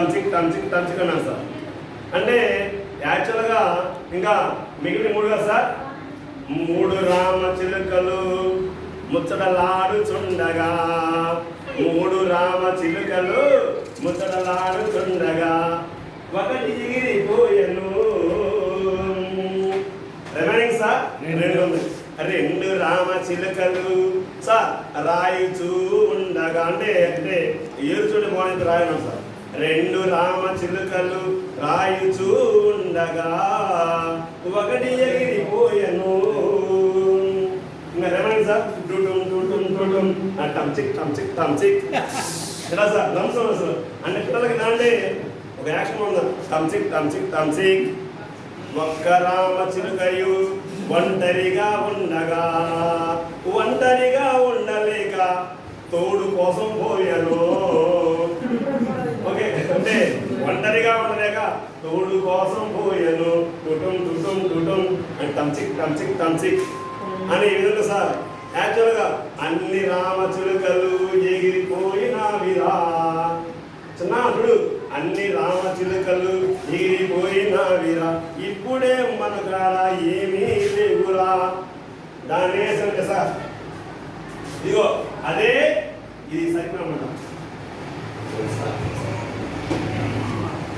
టంచిక్ అన్నాను సార్. అంటే యాక్చువల్గా ఇంకా మిగిలిన 3 కదా సార్. 3 రామ చిలుకలు ముచ్చటలాడుచుండగా, 3 రామ చిలుకలు ముచ్చటలాడుచుండగా, ఒకటి ఎగిరిపోయెను. రిమైనింగ్ సార్ 2 రామ చిలుకలు సార్ రాయుచూ ఉండగా, అంటే ఏరుచుండి బాగుంది రాయడం సార్. 2 రామ చిలుకలు రాయుచూ ఉండగా, ఒకటి ఎగిరిపోయెను. ఇంకా రిమైనింగ్ సార్ టంచిక్ ఎలా సార్ లంస్ సార్. అంటే పిల్లలకి దాంటే ఒక యాక్షన్ ఉందా, టంచిక్. ఒక్క రామ చిలుకయు ఒంటరిగా ఉండలేక తోడు కోసం పోయాను. ఓకే, అంటే ఒంటరిగా ఉండలేక తోడు కోసం పోయాను. టుటుం టంచిక్ అని ఈ విధంగా సార్. యాక్చువల్గా అన్ని రామ చిలుకలు ఎగిరిపోయినవిరా. చిన్నప్పుడు అన్ని రామ చిలుకలు ఎగిరిపోయినవిరా, ఇప్పుడే మన కాడ ఏమీ లేవురా. దాన్ని వేసండి సార్. ఇదిగో అదే ఇది సరిపోమాట.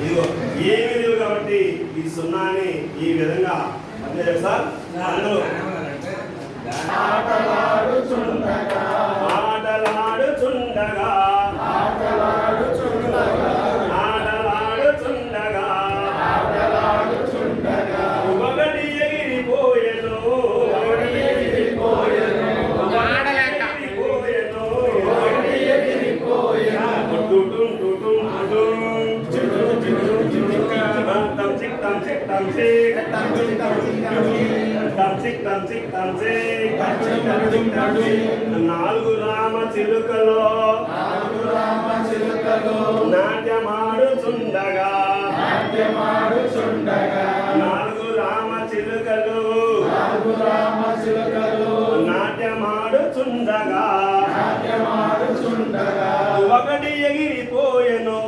ఇదిగో ఏమీ లేవు కాబట్టి ఈ 0ని ఈ విధంగా అంటే సార్. అందులో ఆటలాడుచుండగా ఒకటి ఎగిరిపోయెను. టంచిక్ 4 రామ చిలుకలు నాట్యమాడుచుండగా, 4 రామ చిలుకలు నాట్యమాడుచుండగా, ఒకటి ఎగిరిపోయెను.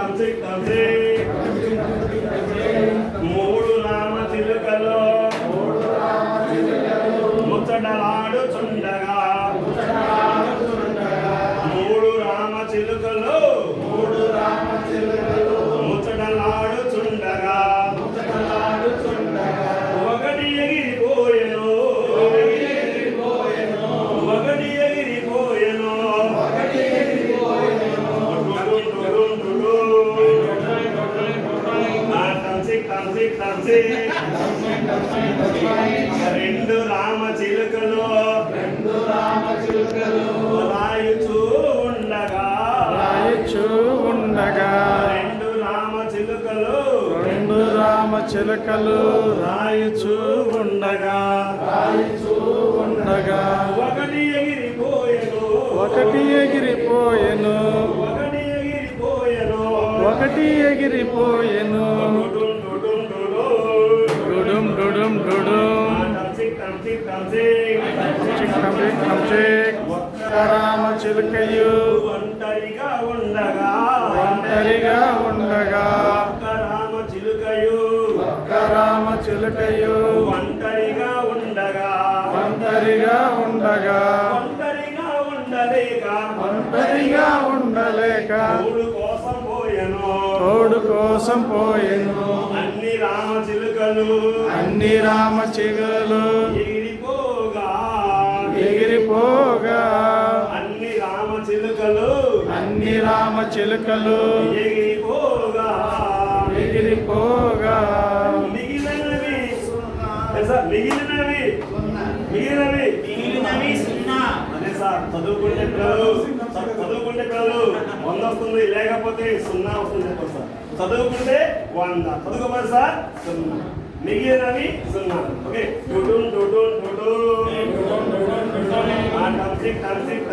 టంచిక్ 3 రామ చిలుకలు ముచ్చటలాడుచుండగా, 3 రామ చిలుకలు ముచ్చటలాడుచుండగా, ఒకటి ఎగిరిపోయెను. టంచిక్ 2 రామ చిలుకలు రాయుచూ ఉండగా, 2 రామ చిలుకలు రాయుచూ ఉండగా, ఒకటి ఎగిరిపోయెను. ఒక్క రామ చిలుకయు ఒంటరిగా ఉండగా, ఒక్క రామ చిలుకయు ఒంటరిగా ఉండలేక తోడు కోసం పోయెను. అన్ని రామ చిలుకలు ఎగిరిపోగా, అన్ని రామ చిలుకలు ఎగిరిపోగా, మిగిలినవి అదే సార్. చదువుకుంటే పిల్లలు 100 వస్తుంది, లేకపోతే 0 వస్తుంది చెప్పండి సార్. చదువుకుంటే 100, చదువుకోవాలి సార్ 0, మిగిలినవి 0. ఓకే, టంచిక్